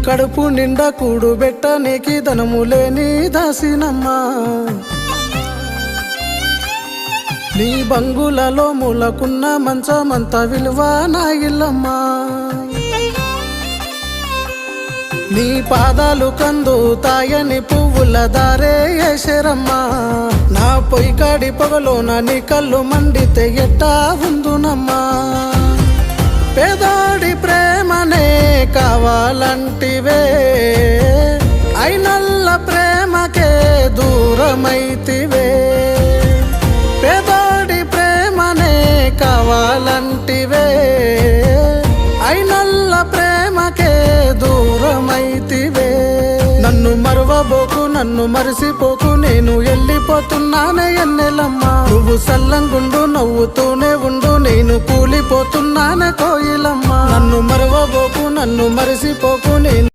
కడుపు నిండా కూడు బెట్టనికి ధనము లేని దాసినమ్మా నీ బంగులలో మూలకున్న మంచమంత విలువ నా ఇల్లమ్మా నీ పాదాలు కందు తాయని పువ్వుల దారే ఏసరమ్మా నా పొయ్యి కాడి పొగలోన నీ కళ్ళు మండితే ఎట్టా ఉందునమ్మా పేదోడి ప్రేమనే కావాలంటివే అయినల్ల ప్రేమకే దూరమైతివే పేదోడి ప్రేమనే కావాలంటివే అయినల్ల ప్రేమకే దూరమైతివే నన్ను మరువబోకు నన్ను మరిసిపోకు నేను వెళ్ళిపోతున్నానే ఎన్నెలమ్మా నువ్వు సల్లంగుండు నవ్వుతూనే ఉండు నేను కూలిపోతున్నానే కోయిలమ్మా నన్ను మరువబోకు నన్ను మరిసిపోకు నేను